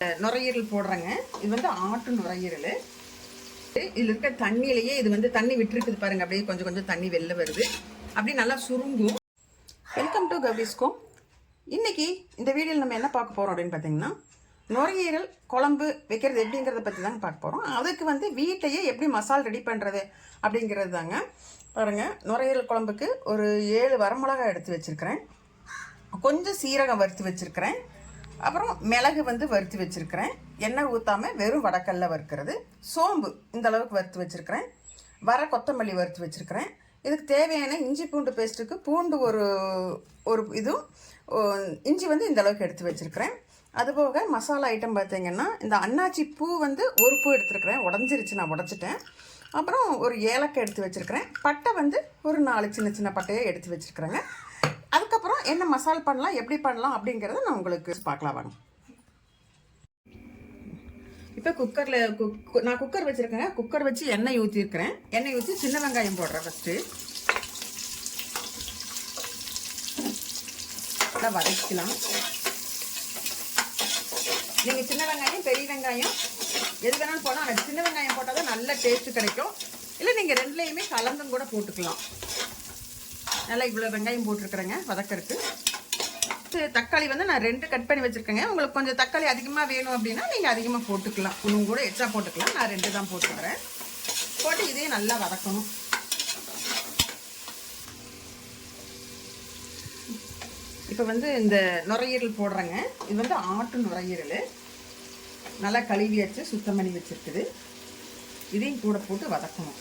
நுரையீரல் போடுறேங்க. இது வந்து ஆட்டு நுரையீரல். இதில் இருக்க தண்ணியிலேயே இது வந்து தண்ணி விட்டுருக்குது பாருங்க, அப்படியே கொஞ்சம் கொஞ்சம் தண்ணி வெளில வருது, அப்படி நல்லா சுருங்கும். வெல்கம் டு கௌரிஸ்கோம். இன்னைக்கு இந்த வீடியோவில் நம்ம என்ன பார்க்க போகிறோம் அப்படின்னு பார்த்தீங்கன்னா, நுரையீரல் குழம்பு வைக்கிறது எப்படிங்கிறத பற்றி தாங்க பார்க்க போகிறோம். அதுக்கு வந்து வீட்டையே எப்படி மசால் ரெடி பண்ணுறது அப்படிங்கிறது தாங்க. பாருங்கள், நுரையீரல் குழம்புக்கு ஒரு 7 வரமிளகாய் எடுத்து வச்சுருக்கிறேன், கொஞ்சம் சீரகம் வறுத்து வச்சுருக்கிறேன், அப்புறம் மிளகு வந்து வறுத்து வச்சுருக்கிறேன், எண்ணெய் ஊற்றாமல் வெறும் வடக்கல்ல வறுக்கிறது, சோம்பு இந்த அளவுக்கு வறுத்து வச்சுருக்கிறேன், வர கொத்தமல்லி வறுத்து வச்சுருக்கிறேன். இதுக்கு தேவையான இஞ்சி பூண்டு பேஸ்ட்டுக்கு பூண்டு ஒரு இதுவும் இஞ்சி வந்து இந்த அளவுக்கு எடுத்து வச்சுருக்கிறேன். அதுபோக மசாலா ஐட்டம் பார்த்திங்கன்னா, இந்த அன்னாச்சி பூ வந்து ஒரு பூ எடுத்துருக்கிறேன், உடஞ்சிருச்சு, நான் உடச்சிட்டேன். அப்புறம் ஒரு ஏலக்காய் எடுத்து வச்சுருக்கிறேன், பட்டை வந்து ஒரு 4 சின்ன சின்ன பட்டையை எடுத்து வச்சுருக்கிறேங்க. அதுக்கப்புறம் என்ன மசால் பண்ணலாம், எப்படி பண்ணலாம் அப்படிங்கிறத நான் உங்களுக்கு பார்க்கலாம் வாங்க. இப்போ நான் குக்கர் வச்சுருக்கேங்க. குக்கர் வச்சு எண்ணெய் ஊற்றிருக்கிறேன். எண்ணெய் ஊற்றி சின்ன வெங்காயம் போடுறேன். ஃபஸ்ட்டு நல்லா வதக்கலாம். நீங்கள் சின்ன வெங்காயம் பெரிய வெங்காயம் எது வேணாலும் போனால், ஆனால் சின்ன வெங்காயம் போட்டால் தான் நல்ல டேஸ்ட்டு கிடைக்கும். இல்லை நீங்கள் ரெண்டுலேயுமே கலந்தும் கூட போட்டுக்கலாம். நல்லா இவ்வளோ வெங்காயம் போட்டிருக்கிறேங்க வதக்கறதுக்கு. தக்காளி வந்து நான் 2 கட் பண்ணி வச்சுருக்கேங்க. உங்களுக்கு கொஞ்சம் தக்காளி அதிகமாக வேணும் அப்படின்னா நீங்கள் அதிகமாக போட்டுக்கலாம், இன்னும் கூட எக்ஸ்ட்ரா போட்டுக்கலாம். நான் 2 தான் போட்டுக்கிறேன். போட்டு இதையும் நல்லா வதக்கணும். இப்போ வந்து இந்த நுரையீரல் போடுறேங்க. இது வந்து ஆட்டு நுரையீரல், நல்லா கழுவியாச்சு, சுத்தம் பண்ணி வச்சுருக்குது. இதையும் கூட போட்டு வதக்கணும்.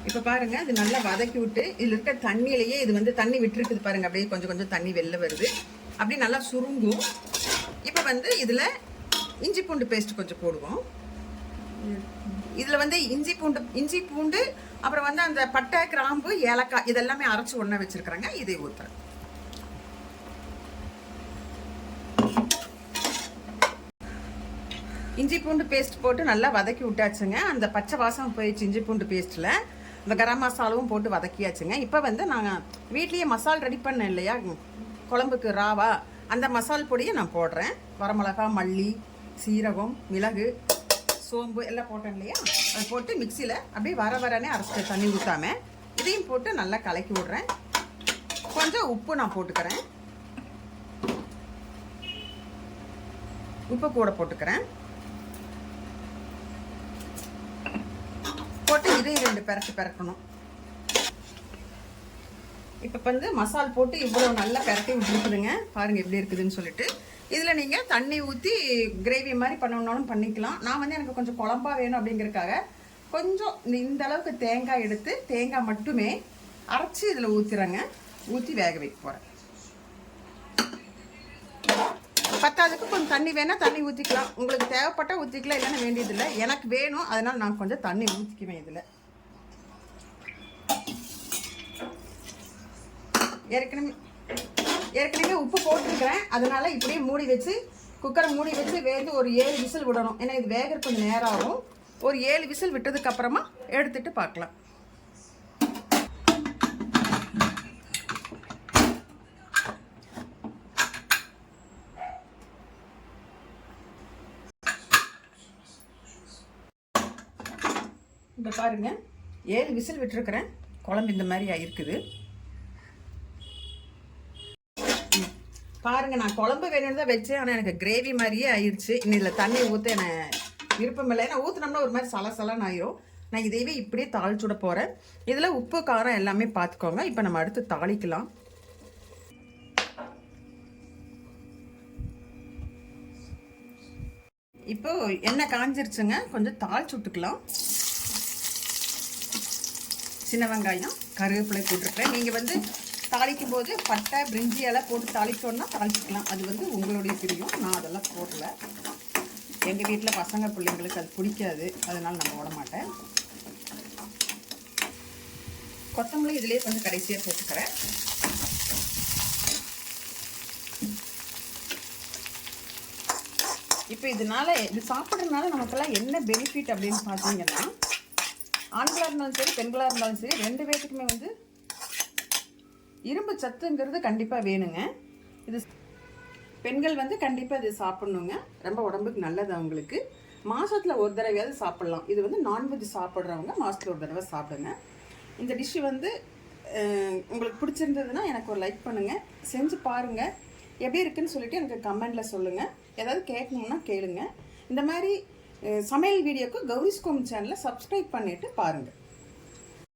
இப்போ பாருங்க, இது நல்லா வதக்கி விட்டு இதில் இருக்க தண்ணியிலேயே இது வந்து தண்ணி விட்டுருக்குது பாருங்க, அப்படியே கொஞ்சம் கொஞ்சம் தண்ணி வெளில வருது, அப்படி நல்லா சுருங்கும். இப்போ வந்து இதில் இஞ்சி பூண்டு பேஸ்ட் கொஞ்சம் போடுவோம். இதில் வந்து இஞ்சி பூண்டு அப்புறம் வந்து அந்த பட்டை கிராம்பு ஏலக்காய் இதெல்லாமே அரைச்சி ஒன்றா வச்சுருக்குறாங்க. இதை ஊற்றுறேன். இஞ்சி பூண்டு பேஸ்ட் போட்டு நல்லா வதக்கி விட்டாச்சுங்க. அந்த பச்சை வாசம் போயிடுச்சு இஞ்சி பூண்டு பேஸ்ட்டில். இந்த கரம் மசாலாவும் போட்டு வதக்கியாச்சுங்க. இப்போ வந்து நாங்கள் வீட்லேயே மசால் ரெடி பண்ணேன் இல்லையா குழம்புக்கு ராவா, அந்த மசால் பொடியை நான் போடுறேன். வரமிளகா, மல்லி, சீரகம், மிளகு, சோம்பு எல்லாம் போட்டேன் இல்லையா, அதை போட்டு மிக்சியில் அப்படியே வரனே அரைச்சிட்டு தண்ணி ஊற்றாமல் இதையும் போட்டு நல்லா கலக்கி விட்றேன். கொஞ்சம் உப்பு நான் போட்டுக்கிறேன், உப்பு கூட போட்டுக்கிறேன். போட்டு இதையும் 2 பெரட்டணும். இப்போ வந்து மசால் போட்டு இவ்வளோ நல்லா பெரட்டி விட்டுருக்குதுங்க. பாருங்கள் எப்படி இருக்குதுன்னு சொல்லிட்டு. இதில் நீங்கள் தண்ணி ஊற்றி கிரேவி மாதிரி பண்ணணுன்னாலும் பண்ணிக்கலாம். நான் வந்து எனக்கு கொஞ்சம் குழம்பா வேணும் அப்படிங்கிறதுக்காக கொஞ்சம் இந்த அளவுக்கு தேங்காய் எடுத்து தேங்காய் மட்டுமே அரைச்சி இதில் ஊற்றிறேங்க. ஊற்றி வேக வைக்க போகிறேன். பத்தாவதுக்கு கொஞ்சம் தண்ணி வேணால் தண்ணி ஊற்றிக்கலாம், உங்களுக்கு தேவைப்பட்டால் ஊற்றிக்கலாம், இல்லைன்னா வேண்டியதில்லை. எனக்கு வேணும், அதனால் நான் கொஞ்சம் தண்ணி ஊற்றிக்குவேன். இதில் ஏற்கனவே உப்பு போட்டுருக்கிறேன், அதனால இப்படியே மூடி வச்சு குக்கரை மூடி வச்சு வேந்து ஒரு 7 விசில் விடணும். ஏன்னா இது வேகிற கொஞ்சம் நேரம் ஆகும். ஒரு 7 விசில் விட்டதுக்கு அப்புறமா எடுத்துட்டு பார்க்கலாம். இப்போ பாருங்க, 7 விசில் விட்டுருக்கிறேன். குழம்பு இந்த மாதிரி ஆயிருக்குது பாருங்க. நான் குழம்பு வேணும்னு தான் வச்சேன், ஆனால் எனக்கு கிரேவி மாதிரியே ஆயிடுச்சு. இன்னும் இதில் தண்ணி ஊற்ற எனக்கு விருப்பம் இல்லை. ஏன்னா ஊற்றினோம்னா ஒரு மாதிரி சலசலன்னு ஆயிரும். நான் இதையவே இப்படியே தாளிச்சுட போகிறேன். இதில் உப்பு காரம் எல்லாமே பார்த்துக்கோங்க. இப்போ நம்ம அடுத்து தாளிக்கலாம். இப்போ எண்ணெய் காஞ்சிருச்சுங்க, கொஞ்சம் தாளிச்சு விட்டுக்கலாம். சின்ன வெங்காயம், கருவேப்பிலை போட்டிருக்கிறேன். நீங்கள் வந்து தாளிக்கும் போது பட்டை, பிரிஞ்சி எல்லாம் போட்டு தாளிச்சோன்னா தாளிச்சிக்கலாம், அது வந்து உங்களுடைய பிரியம். நான் அதெல்லாம் போடல, எங்கள் வீட்டில் பசங்க பிள்ளைங்களுக்கு அது பிடிக்காது, அதனால் நான் போட மாட்டேன். கொத்தமல்லி இதிலே கொஞ்சம் கடைசியாக போட்டுக்கிறேன். இப்போ இது சாப்பிட்றதுனால நமக்கெல்லாம் என்ன பெனிஃபிட் அப்படின்னு பார்த்தீங்கன்னா, ஆண்களாக இருந்தாலும் சரி பெண்களாக இருந்தாலும் சரி 2 பேத்துக்குமே வந்து இரும்பு சத்துங்கிறது கண்டிப்பாக வேணுங்க. இது பெண்கள் வந்து கண்டிப்பாக இது சாப்பிட்ணுங்க. ரொம்ப உடம்புக்கு நல்லது அவங்களுக்கு. மாதத்தில் ஒரு தடவையாவது சாப்பிட்லாம். இது வந்து நான்வெஜ் சாப்பிட்றவங்க மாதத்தில் ஒரு தடவை சாப்பிடுங்க. இந்த டிஷ்ஷு வந்து உங்களுக்கு பிடிச்சிருந்ததுன்னா எனக்கு ஒரு லைக் பண்ணுங்கள், செஞ்சு பாருங்கள். எப்படி இருக்குன்னு சொல்லிட்டு எனக்கு கமெண்டில் சொல்லுங்கள். ஏதாவது கேட்கணுன்னா கேளுங்க. இந்த மாதிரி சமையல் வீடியோக்கு கௌரிஸ் கோம் சேனலை சப்ஸ்கிரைப் பண்ணிவிட்டு பாருங்கள்.